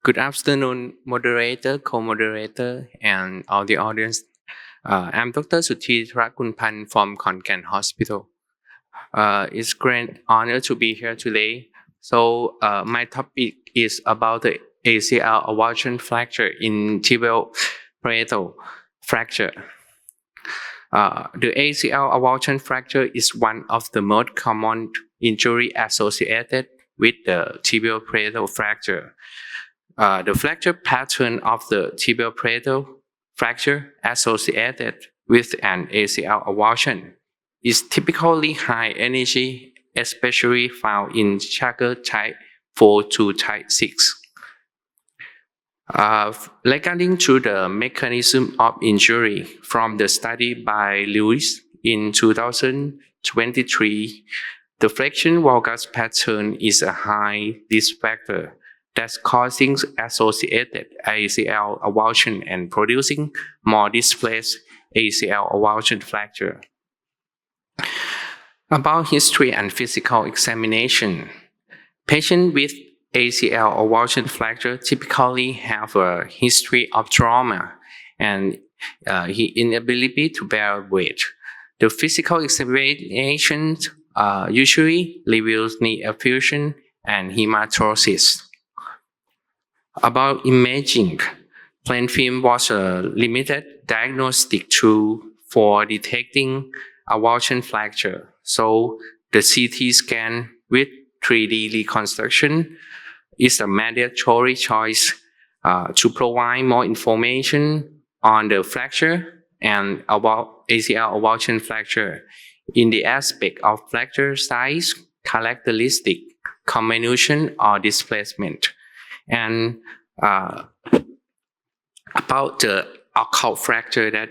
Good afternoon, moderator, co-moderator, and all the audience. I'm Dr. Suthee Tharakulphan from Khon Kaen Hospital. It's great honor to be here today. So my topic is about the ACL avulsion fracture in tibial plateau fracture. The ACL avulsion fracture is one of the most common injury associated with the tibial plateau fracture. The fracture pattern of the tibial plateau fracture associated with an ACL avulsion is typically high energy, especially found in Chaga type 4 to type 6. Regarding to the mechanism of injury from the study by Lewis in 2023, the flexion valgus pattern is a high risk factor that's causing associated ACL avulsion and producing more displaced ACL avulsion fracture. About history and physical examination, patients with ACL avulsion fracture typically have a history of trauma and inability to bear weight. The physical examination usually reveals knee effusion and hematorosis. About imaging, plain film was a limited diagnostic tool for detecting avulsion fracture. So the CT scan with 3D reconstruction is a mandatory choice to provide more information on the fracture and about ACL avulsion fracture in the aspect of fracture size, characteristic, comminution, or displacement. And about the occult fracture that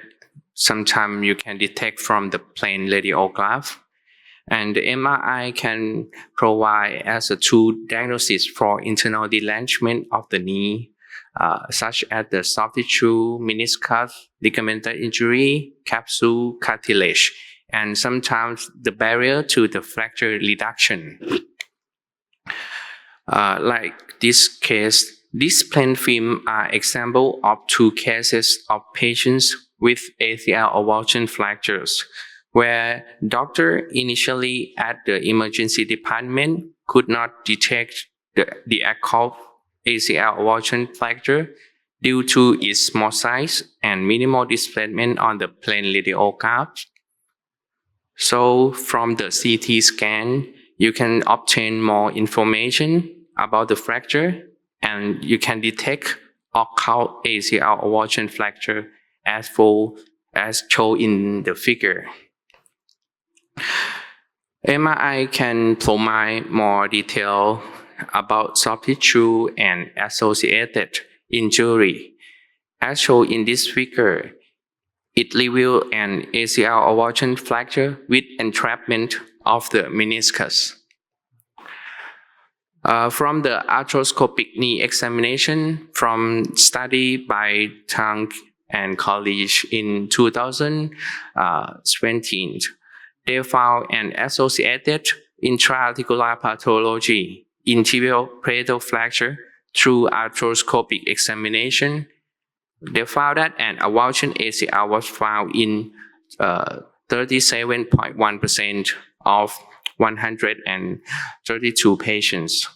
sometimes you can detect from the plain radiograph. And the MRI can provide as a tool diagnosis for internal derangement of the knee, such as the soft tissue, meniscus, ligamental injury, capsule, cartilage, and sometimes the barrier to the fracture reduction. Like this case, this plain film are example of two cases of patients with ACL avulsion fractures, where doctor initially at the emergency department could not detect the occult ACL avulsion fracture due to its small size and minimal displacement on the plain radiograph. So from the CT scan, you can obtain more information about the fracture, and you can detect occult ACL avulsion fracture as shown in the figure. MRI can provide more detail about soft tissue and associated injury. As shown in this figure, it reveals an ACL avulsion fracture with entrapment of the meniscus. From the arthroscopic knee examination from study by Tang and colleagues in 2017, they found an associated intra-articular pathology in tibial plateau fracture through arthroscopic examination. They found that an avulsion ACL was found in 37.1% of 132 patients.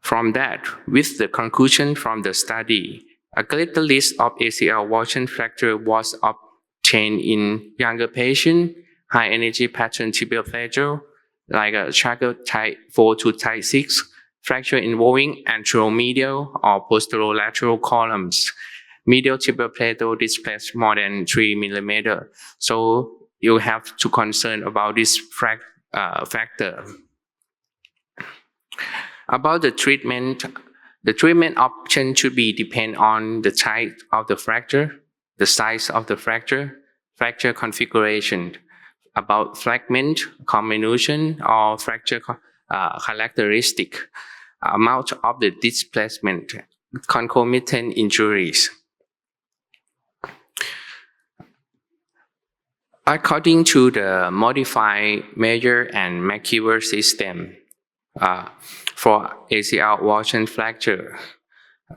From that, with the conclusion from the study, a greater list of ACL avulsion fracture was obtained in younger patients, high energy pattern tibial fracture, like a Chaga type 4 to type 6, fracture involving anteromedial or posterolateral columns. Medial tibial plateau displaced more than 3 mm. So you have to concern about this factor. About the treatment option should be depend on the type of the fracture, the size of the fracture configuration, about fragment, comminution, or fracture characteristic, amount of the displacement, concomitant injuries. According to the modified Meyer and McKeever system, For ACL avulsion fracture,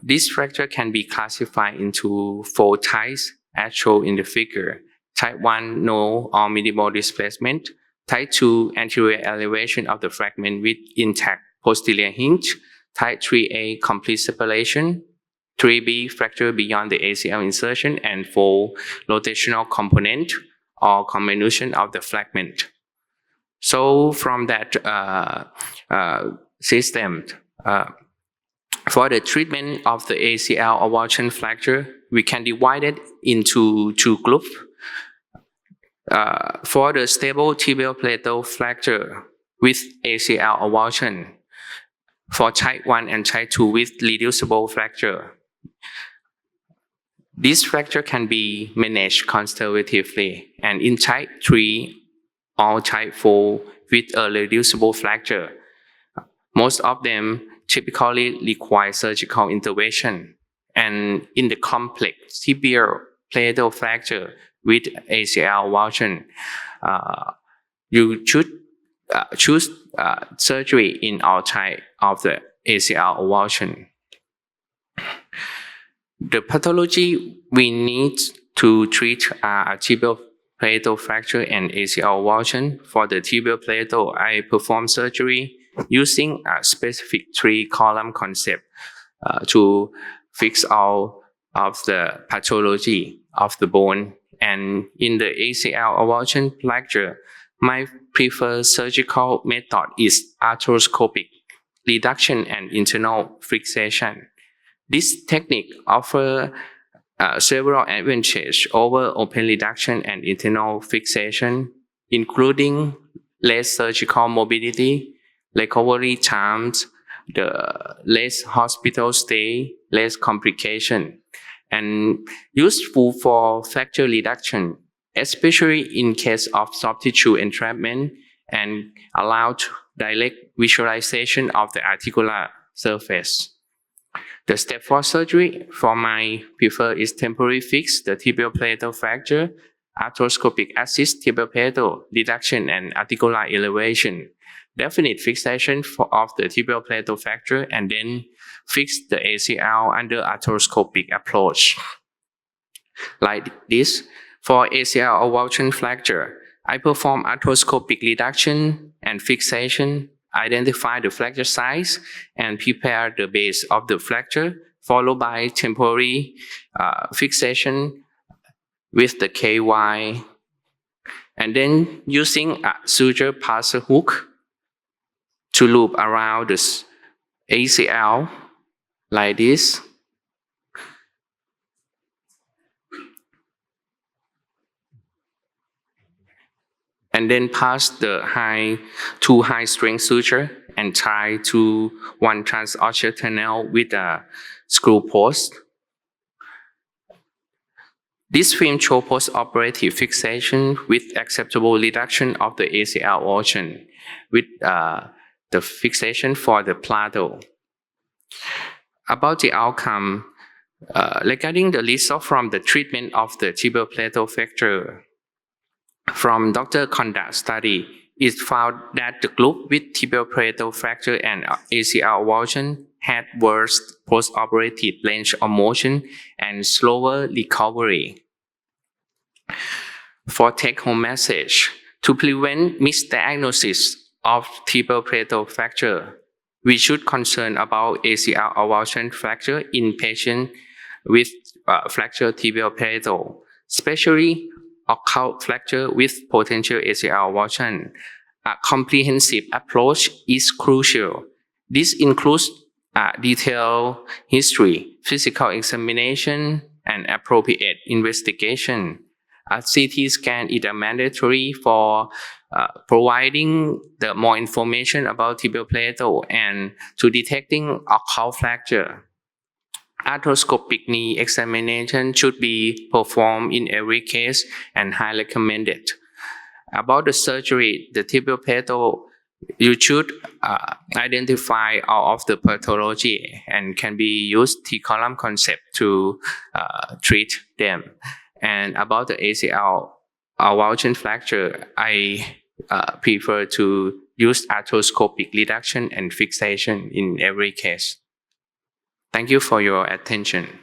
this fracture can be classified into 4 types as shown in the figure. Type 1, no or minimal displacement. Type 2, anterior elevation of the fragment with intact posterior hinge. Type 3A, complete separation. 3B, fracture beyond the ACL insertion. And 4, rotational component or combination of the fragment. So from that system, for the treatment of the ACL avulsion fracture, we can divide it into 2 groups. For the stable tibial plateau fracture with ACL avulsion, for type 1 and type 2 with reducible fracture, this fracture can be managed conservatively, and in type 3 or type 4 with a reducible fracture, most of them typically require surgical intervention. And in the complex tibial plateau fracture with ACL avulsion, you should choose surgery in all types of the ACL avulsion. The pathology we need to treat are tibial plateau fracture and ACL avulsion. For the tibial plateau, I perform surgery using a specific 3-column concept to fix all of the pathology of the bone. And in the ACL avulsion fracture, my preferred surgical method is arthroscopic reduction and internal fixation. This technique offers several advantages over open reduction and internal fixation, including less surgical mobility, recovery times, the less hospital stay, less complication, and useful for fracture reduction, especially in case of soft tissue entrapment, and allow direct visualization of the articular surface. The step for surgery for my preferred is temporary fix the tibial plateau fracture, arthroscopic assist tibial plateau reduction and articular elevation, definite fixation of the tibial plateau fracture, and then fix the ACL under arthroscopic approach. Like this, for ACL avulsion fracture, I perform arthroscopic reduction and fixation, identify the fracture size, and prepare the base of the fracture, followed by temporary fixation with the KY, and then using a suture passer hook to loop around the ACL like this. And then pass the two high strength suture and tie to one transocular tunnel with a screw post. This film shows post-operative fixation with acceptable reduction of the ACL avulsion with the fixation for the plateau. About the outcome, regarding the result from the treatment of the tibial plateau fracture, from Dr. Konda's study, it found that the group with tibial plateau fracture and ACL avulsion had worse post-operative range of motion and slower recovery. For take-home message, to prevent misdiagnosis of tibial plateau fracture, we should concern about ACL avulsion fracture in patients with fractured tibial plateau, especially occult fracture with potential ACL avulsion. A comprehensive approach is crucial. This includes detailed history, physical examination, and appropriate investigation. A CT scan is mandatory for providing the more information about tibial plateau and to detecting occult fracture. Arthroscopic knee examination should be performed in every case and highly recommended. About the surgery, the tibial plateau, you should identify all of the pathology and can be used T-column concept to treat them. And about the ACL avulsion fracture, I prefer to use arthroscopic reduction and fixation in every case. Thank you for your attention.